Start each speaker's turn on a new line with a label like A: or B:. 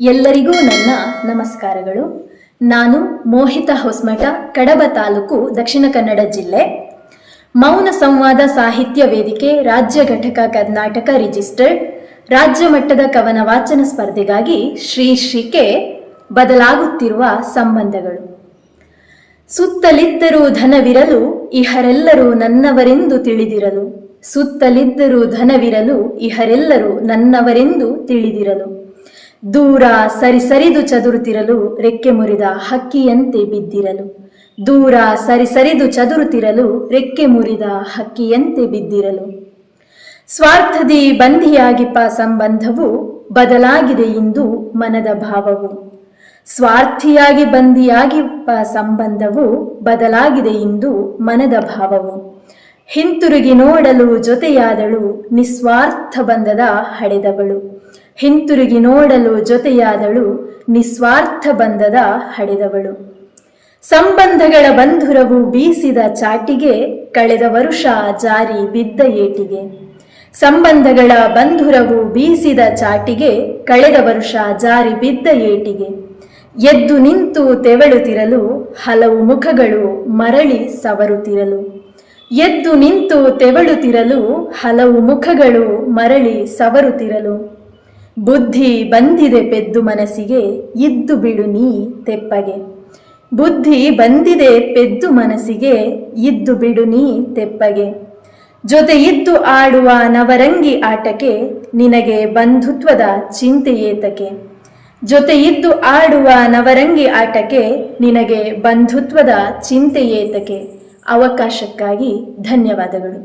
A: ಎಲ್ಲರಿಗೂ ನನ್ನ ನಮಸ್ಕಾರಗಳು. ನಾನು ಮೋಹಿತ ಹೊಸ್ಮಠ, ಕಡಬ ತಾಲೂಕು, ದಕ್ಷಿಣ ಕನ್ನಡ ಜಿಲ್ಲೆ. ಮೌನ ಸಂವಾದ ಸಾಹಿತ್ಯ ವೇದಿಕೆ ರಾಜ್ಯ ಘಟಕ ಕರ್ನಾಟಕ ರಿಜಿಸ್ಟರ್ಡ್ ರಾಜ್ಯ ಮಟ್ಟದ ಕವನ ವಾಚನ ಸ್ಪರ್ಧೆಗಾಗಿ ಶ್ರೀಕೆ ಬದಲಾಗುತ್ತಿರುವ ಸಂಬಂಧಗಳು. ಸುತ್ತಲಿದ್ದರೂ ಧನವಿರಲು ಇಹರೆಲ್ಲರೂ ನನ್ನವರೆಂದು ತಿಳಿದಿರಲು, ಸುತ್ತಲಿದ್ದರೂ ಧನವಿರಲು ಇಹರೆಲ್ಲರೂ ನನ್ನವರೆಂದು ತಿಳಿದಿರಲು, ದೂರ ಸರಿಸರಿದು ಚದುರುತ್ತಿರಲು ರೆಕ್ಕೆ ಮುರಿದ ಹಕ್ಕಿಯಂತೆ ಬಿದ್ದಿರಲು, ದೂರ ಸರಿಸರಿದು ಚದುರುತ್ತಿರಲು ರೆಕ್ಕೆ ಮುರಿದ ಹಕ್ಕಿಯಂತೆ ಬಿದ್ದಿರಲು. ಸ್ವಾರ್ಥದಿ ಬಂಧಿಯಾಗಿಪ್ಪ ಸಂಬಂಧವು ಬದಲಾಗಿದೆ ಇಂದು ಮನದ ಭಾವವು, ಸ್ವಾರ್ಥಿಯಾಗಿ ಬಂಧಿಯಾಗಿಪ್ಪ ಸಂಬಂಧವು ಬದಲಾಗಿದೆ ಇಂದು ಮನದ ಭಾವವು. ಹಿಂತಿರುಗಿ ನೋಡಲು ಜೊತೆಯಾದಳು ನಿಸ್ವಾರ್ಥ ಬಂಧದ ಹಡೆದವಳು, ಹಿಂತಿರುಗಿ ನೋಡಲು ಜೊತೆಯಾದಳು ನಿಸ್ವಾರ್ಥ ಬಂಧದ ಹಡೆದವಳು. ಸಂಬಂಧಗಳ ಬಂಧುರವು ಬೀಸಿದ ಚಾಟಿಗೆ ಕಳೆದ ವರುಷ ಜಾರಿ ಬಿದ್ದ ಏಟಿಗೆ, ಸಂಬಂಧಗಳ ಬಂಧುರವು ಬೀಸಿದ ಚಾಟಿಗೆ ಕಳೆದ ವರುಷ ಜಾರಿ ಬಿದ್ದ ಏಟಿಗೆ. ಎದ್ದು ನಿಂತು ತೆವಳುತ್ತಿರಲು ಹಲವು ಮುಖಗಳು ಮರಳಿ ಸವರುತ್ತಿರಲು, ಎದ್ದು ನಿಂತು ತೆವಳುತ್ತಿರಲು ಹಲವು ಮುಖಗಳು ಮರಳಿ ಸವರುತ್ತಿರಲು. ಬುದ್ಧಿ ಬಂದಿದೆ ಪೆದ್ದು ಮನಸ್ಸಿಗೆ ಇದ್ದು ಬಿಡು ನೀ ತೆಪ್ಪಗೆ, ಬುದ್ಧಿ ಬಂದಿದೆ ಪೆದ್ದು ಮನಸ್ಸಿಗೆ ಇದ್ದು ಬಿಡು ನೀ ತೆಪ್ಪಗೆ. ಜೊತೆ ಇದ್ದು ಆಡುವ ನವರಂಗಿ ಆಟಕ್ಕೆ ನಿನಗೆ ಬಂಧುತ್ವದ ಚಿಂತೆಯೇತಕೆ, ಜೊತೆ ಇದ್ದು ಆಡುವ ನವರಂಗಿ ಆಟಕ್ಕೆ ನಿನಗೆ ಬಂಧುತ್ವದ ಚಿಂತೆಯೇತಕೆ. ಅವಕಾಶಕ್ಕಾಗಿ ಧನ್ಯವಾದಗಳು.